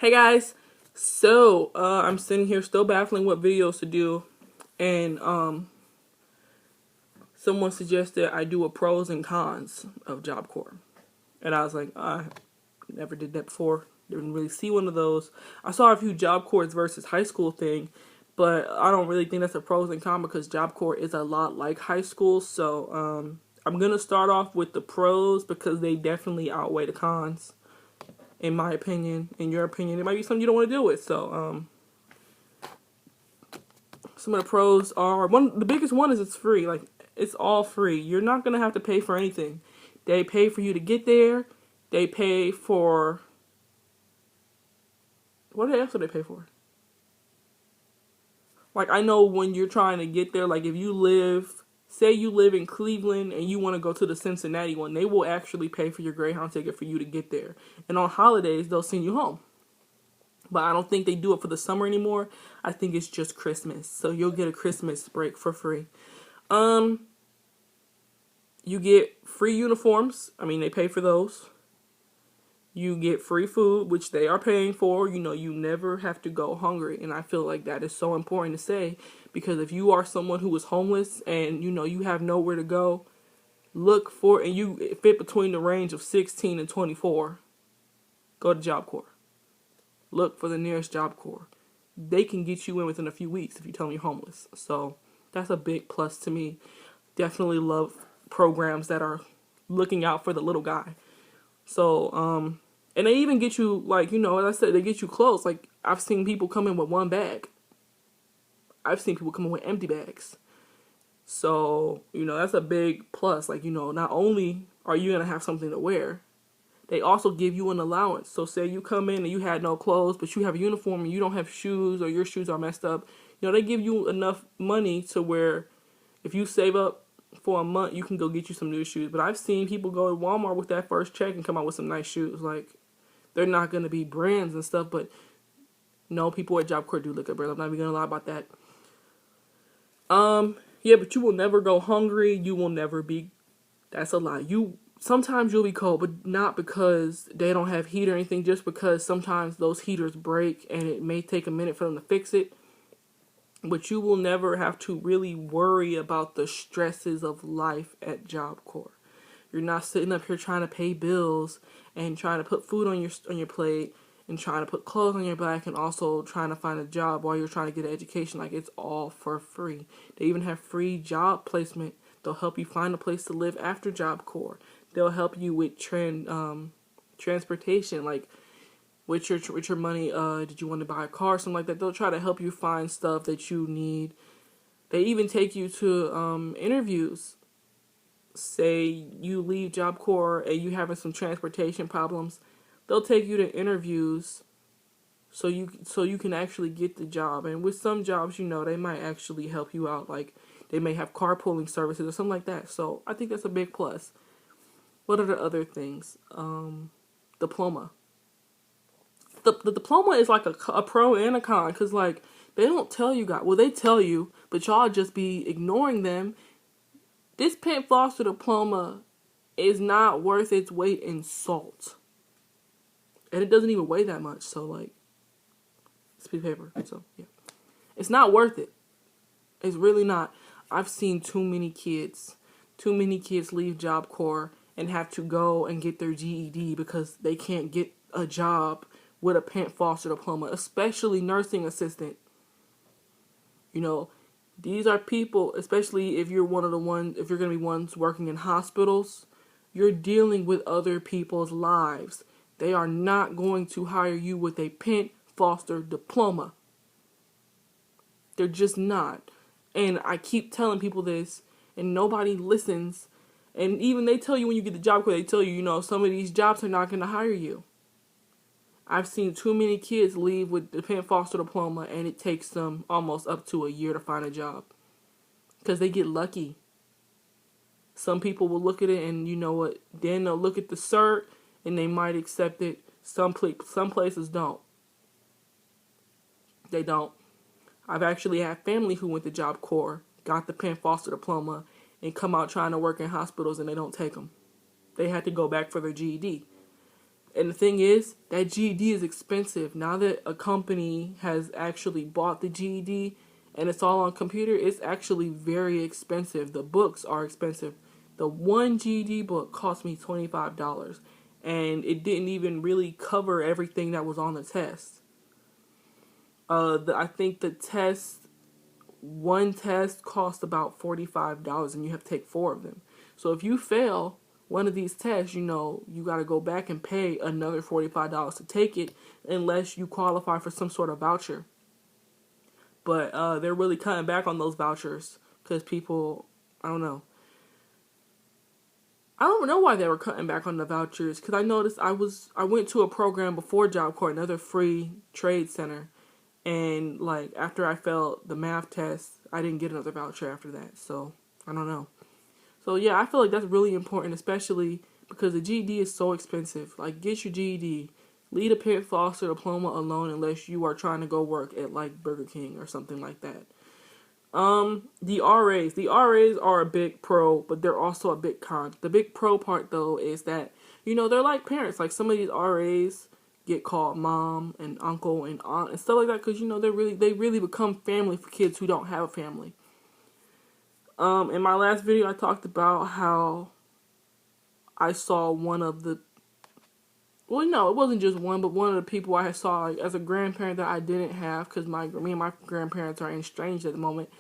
Hey guys, so I'm sitting here still baffling what videos to do, and someone suggested I do a pros and cons of Job Corps, and I was like, I never did that before. Didn't really see one of those. I saw a few Job Corps versus high school thing, but I don't really think that's a pros and cons because Job Corps is a lot like high school. So I'm gonna start off with the pros because they definitely outweigh the cons. In my opinion, in your opinion, it might be something you don't want to deal with. So, some of the pros are the biggest one is it's free. Like, it's all free. You're not gonna have to pay for anything. They pay for you to get there. They pay for what else do they pay for? Like, I know when you're trying to get there, like if say you live in Cleveland and you want to go to the Cincinnati one, they will actually pay for your Greyhound ticket for you to get there. And on holidays, they'll send you home. But I don't think they do it for the summer anymore. I think it's just Christmas. So you'll get a Christmas break for free. You get free uniforms. I mean, they pay for those. You get free food, which they are paying for. You know, you never have to go hungry. And I feel like that is so important to say. Because if you are someone who is homeless and, you know, you have nowhere to go, look for, and you fit between the range of 16 and 24, go to Job Corps. Look for the nearest Job Corps. They can get you in within a few weeks if you tell them you're homeless. So that's a big plus to me. Definitely love programs that are looking out for the little guy. So, and they even get you, like, you know, as I said, they get you clothes. Like, I've seen people come in with one bag. I've seen people come in with empty bags. So, you know, that's a big plus. Like, you know, not only are you going to have something to wear, they also give you an allowance. So say you come in and you had no clothes, but you have a uniform and you don't have shoes or your shoes are messed up. You know, they give you enough money to where if you save up for a month, you can go get you some new shoes. But I've seen people go to Walmart with that first check and come out with some nice shoes. Like, they're not going to be brands and stuff, but no, people at Job Corps do look at brands. I'm not even going to lie about that. Yeah, but you will never go hungry. You will never be, that's a lie. Sometimes you'll be cold, but not because they don't have heat or anything, just because sometimes those heaters break and it may take a minute for them to fix it. But you will never have to really worry about the stresses of life at Job Corps. You're not sitting up here trying to pay bills and trying to put food on your plate and trying to put clothes on your back and also trying to find a job while you're trying to get an education. Like, it's all for free. They even have free job placement. They'll help you find a place to live after Job Corps. They'll help you with transportation, like with your money. Did you want to buy a car, something like that? They'll try to help you find stuff that you need. They even take you to interviews. Say you leave Job Corps and you having some transportation problems, they'll take you to interviews so you can actually get the job. And with some jobs, you know, they might actually help you out. Like, they may have carpooling services or something like that. So I think that's a big plus. What are the other things? Diploma. The diploma is like a pro and a con, because, like, they don't tell you guys. Well, they tell you, but y'all just be ignoring them. This Penn Foster diploma is not worth its weight in salt. And it doesn't even weigh that much, so, like, it's piece of paper, so, yeah. It's not worth it. It's really not. I've seen too many kids leave Job Corps and have to go and get their GED because they can't get a job with a Penn Foster diploma, especially nursing assistant. You know, these are people, especially if you're going to be ones working in hospitals, you're dealing with other people's lives. They are not going to hire you with a Penn Foster diploma. They're just not. And I keep telling people this, and nobody listens. And even they tell you when you get the job, they tell you, you know, some of these jobs are not going to hire you. I've seen too many kids leave with the Penn Foster diploma, and it takes them almost up to a year to find a job. Because they get lucky. Some people will look at it and, you know what, then they'll look at the cert and they might accept it. Some places don't. They don't. I've actually had family who went to Job Corps, got the Penn Foster diploma, and come out trying to work in hospitals, and they don't take them. They had to go back for their GED. And the thing is, that GED is expensive. Now that a company has actually bought the GED and it's all on computer, it's actually very expensive. The books are expensive. The one GED book cost me $25, and it didn't even really cover everything that was on the test. I think one test cost about $45, and you have to take 4 of them. So if you fail one of these tests, you got to go back and pay another $45 to take it, unless you qualify for some sort of voucher. But they're really cutting back on those vouchers because people, I don't know why they were cutting back on the vouchers, because I noticed I went to a program before Job Corps, another free trade center, and like after I failed the math test, I didn't get another voucher after that. So I don't know. So yeah, I feel like that's really important, especially because the GED is so expensive. Like, get your GED. Leave a Pitt Foster diploma alone unless you are trying to go work at like Burger King or something like that. The RAs. The RAs are a big pro, but they're also a big con. The big pro part though is that, they're like parents. Like, some of these RAs get called mom and uncle and aunt and stuff like that, because they really become family for kids who don't have a family. In my last video, I talked about how I saw one of the, well, no, it wasn't just one, but one of the people I saw like, as a grandparent that I didn't have, because me and my grandparents are estranged at the moment.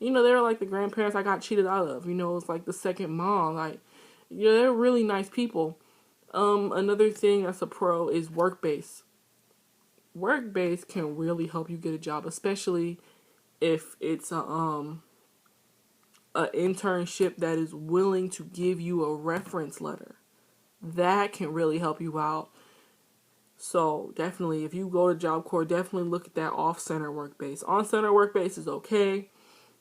They're like the grandparents I got cheated out of. It's like the second mom. Like, they're really nice people. Another thing that's a pro is Workbase. Workbase can really help you get a job, especially if it's a internship that is willing to give you a reference letter. That can really help you out. So definitely, if you go to Job Corps, definitely look at that off-center Workbase. On-center Workbase is okay.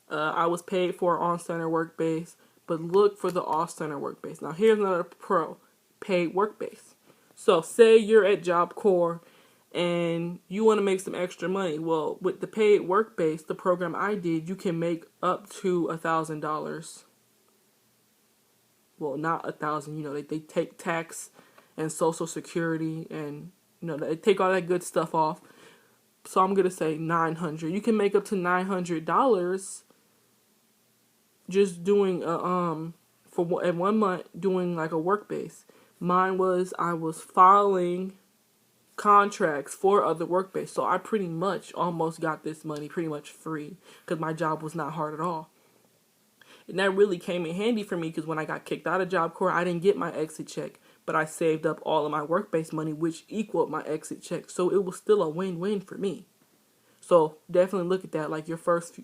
I was paid for on-center Workbase, but look for the off-center Workbase. Now here's another pro, paid Workbase. So say you're at Job Corps and you want to make some extra money. Well, with the paid Workbase, the program I did, you can make up to $1,000. Well, not $1,000. They take tax and Social Security, and they take all that good stuff off. So I'm gonna say $900. You can make up to $900 just doing at 1 month doing like a Workbase. Mine was, I was filing contracts for other Workbase, so I pretty much almost got this money pretty much free because my job was not hard at all. And that really came in handy for me, because when I got kicked out of Job Corps, I didn't get my exit check, but I saved up all of my Workbase money, which equaled my exit check, so it was still a win-win for me. So definitely look at that, like your first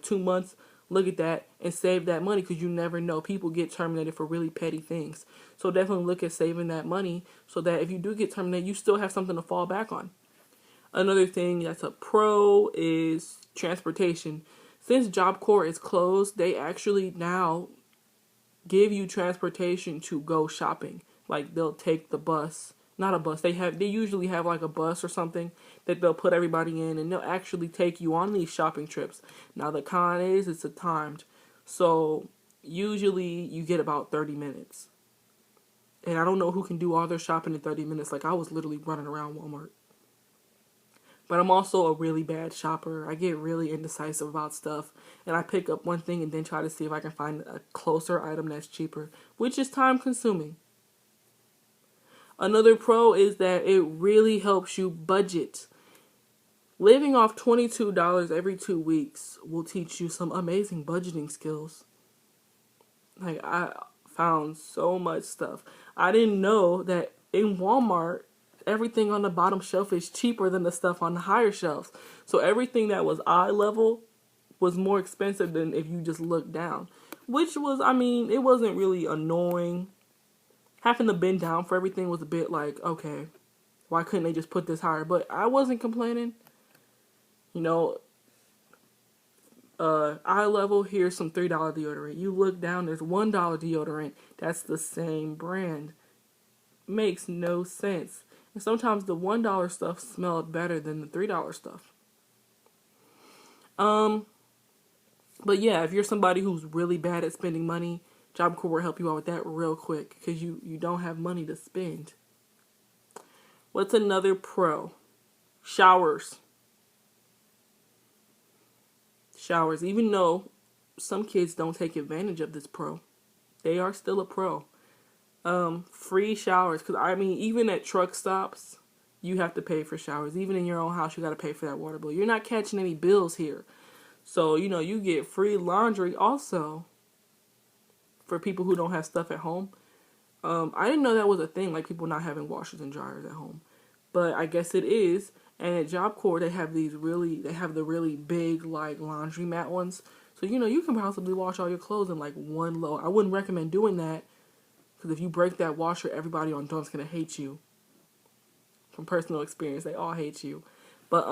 2 months, look at that and save that money, because you never know. People get terminated for really petty things. So definitely look at saving that money so that if you do get terminated, you still have something to fall back on. Another thing that's a pro is transportation. Since Job Corps is closed, they actually now give you transportation to go shopping. Like, they'll take the bus. Not a bus. They usually have like a bus or something that they'll put everybody in, and they'll actually take you on these shopping trips. Now the con is it's a timed. So usually you get about 30 minutes. And I don't know who can do all their shopping in 30 minutes. Like, I was literally running around Walmart. But I'm also a really bad shopper. I get really indecisive about stuff, and I pick up one thing and then try to see if I can find a closer item that's cheaper, which is time consuming. Another pro is that it really helps you budget. Living off $22 every 2 weeks will teach you some amazing budgeting skills. Like, I found so much stuff. I didn't know that in Walmart, everything on the bottom shelf is cheaper than the stuff on the higher shelves. So everything that was eye level was more expensive than if you just looked down. Which was, it wasn't really annoying. Having to bend down for everything was a bit like, okay, why couldn't they just put this higher? But I wasn't complaining. Eye level, here's some $3 deodorant. You look down, there's $1 deodorant. That's the same brand. Makes no sense. And sometimes the $1 stuff smelled better than the $3 stuff. But yeah, if you're somebody who's really bad at spending money, Job Corps will help you out with that real quick, because you don't have money to spend. What's another pro? Showers. Showers. Even though some kids don't take advantage of this pro, they are still a pro. Free showers. Because, I mean, even at truck stops, you have to pay for showers. Even in your own house, you got to pay for that water bill. You're not catching any bills here. So, you get free laundry also for people who don't have stuff at home. I didn't know that was a thing, like people not having washers and dryers at home. But I guess it is. And at Job Corps, they have the really big, like, laundromat ones. So, you can possibly wash all your clothes in, like, one load. I wouldn't recommend doing that. Because if you break that washer, everybody on Dump's going to hate you. From personal experience, they all hate you. But,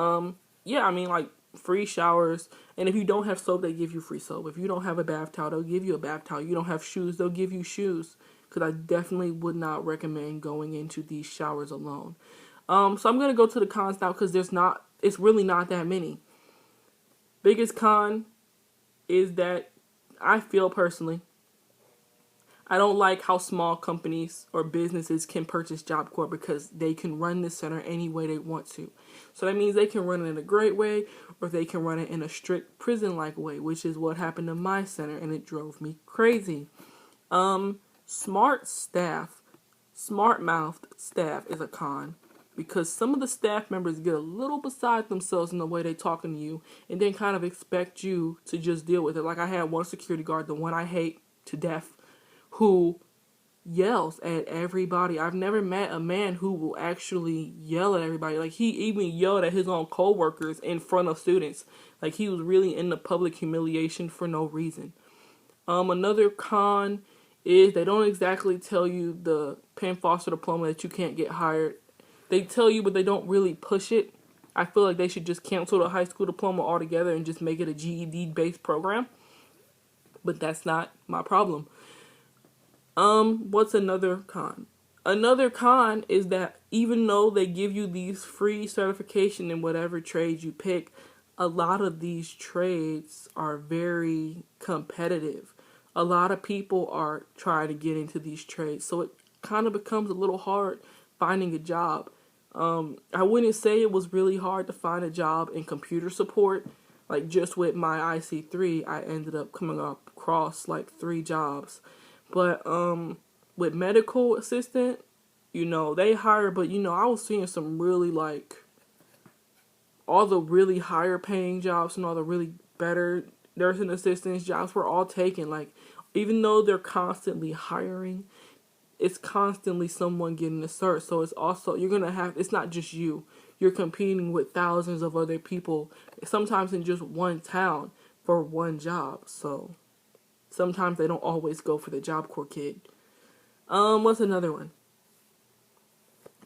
yeah, I mean, like, free showers. And if you don't have soap, they give you free soap. If you don't have a bath towel, they'll give you a bath towel. You don't have shoes, they'll give you shoes. Because I definitely would not recommend going into these showers alone. So I'm going to go to the cons now because it's really not that many. Biggest con is that I feel personally, I don't like how small companies or businesses can purchase Job Corps because they can run this center any way they want to. So that means they can run it in a great way or they can run it in a strict prison-like way, which is what happened to my center, and it drove me crazy. Smart mouthed staff is a con because some of the staff members get a little beside themselves in the way they talking to you and then kind of expect you to just deal with it. Like I had one security guard, the one I hate to death, who yells at everybody. I've never met a man who will actually yell at everybody. Like, he even yelled at his own co-workers in front of students. Like, he was really into public humiliation for no reason. Another con is they don't exactly tell you the Penn Foster diploma that you can't get hired. They tell you, but they don't really push it. I feel like they should just cancel the high school diploma altogether and just make it a GED-based program. But that's not my problem. What's another con? Another con is that even though they give you these free certification in whatever trade you pick, a lot of these trades are very competitive. A lot of people are trying to get into these trades, so it kind of becomes a little hard finding a job. I wouldn't say it was really hard to find a job in computer support. Like, just with my IC3, I ended up coming across like 3 jobs. But with medical assistant, they hire, but I was seeing some really, like, all the really higher paying jobs and all the really better nursing assistants jobs were all taken. Like, even though they're constantly hiring, it's constantly someone getting a cert. So it's also, it's not just you. You're competing with thousands of other people, sometimes in just one town for one job. So sometimes they don't always go for the Job Corps kid. What's another one?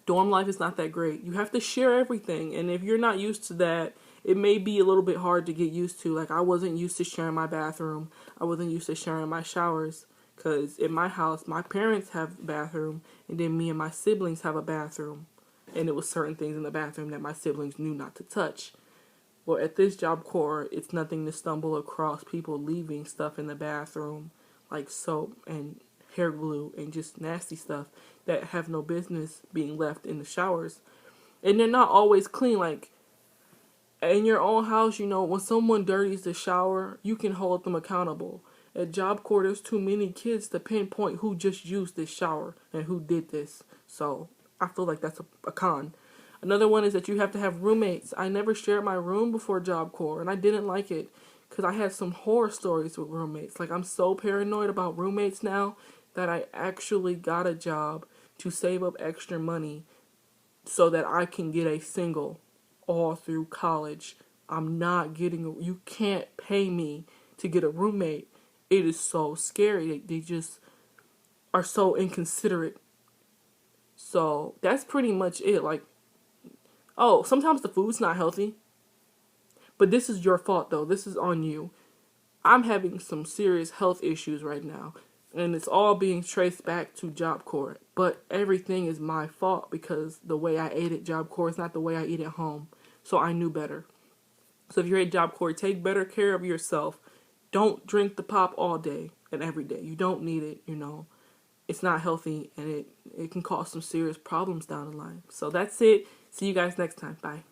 Dorm life is not that great. You have to share everything. And if you're not used to that, it may be a little bit hard to get used to. Like, I wasn't used to sharing my bathroom. I wasn't used to sharing my showers. Because in my house, my parents have a bathroom. And then me and my siblings have a bathroom. And it was certain things in the bathroom that my siblings knew not to touch. Well, at this Job Corps, it's nothing to stumble across people leaving stuff in the bathroom, like soap and hair glue and just nasty stuff that have no business being left in the showers. And they're not always clean. Like, in your own house, when someone dirties the shower, you can hold them accountable. At Job Corps, there's too many kids to pinpoint who just used this shower and who did this. So I feel like that's a con. Another one is that you have to have roommates. I never shared my room before Job Corps, and I didn't like it because I had some horror stories with roommates. Like, I'm so paranoid about roommates now that I actually got a job to save up extra money so that I can get a single all through college. You can't pay me to get a roommate. It is so scary. They just are so inconsiderate. So that's pretty much it. Like, oh, sometimes the food's not healthy. But this is your fault, though. This is on you. I'm having some serious health issues right now. And it's all being traced back to Job Corps. But everything is my fault because the way I ate at Job Corps is not the way I eat at home. So I knew better. So if you're at Job Corps, take better care of yourself. Don't drink the pop all day and every day. You don't need it, it's not healthy, and it can cause some serious problems down the line. So that's it. See you guys next time. Bye.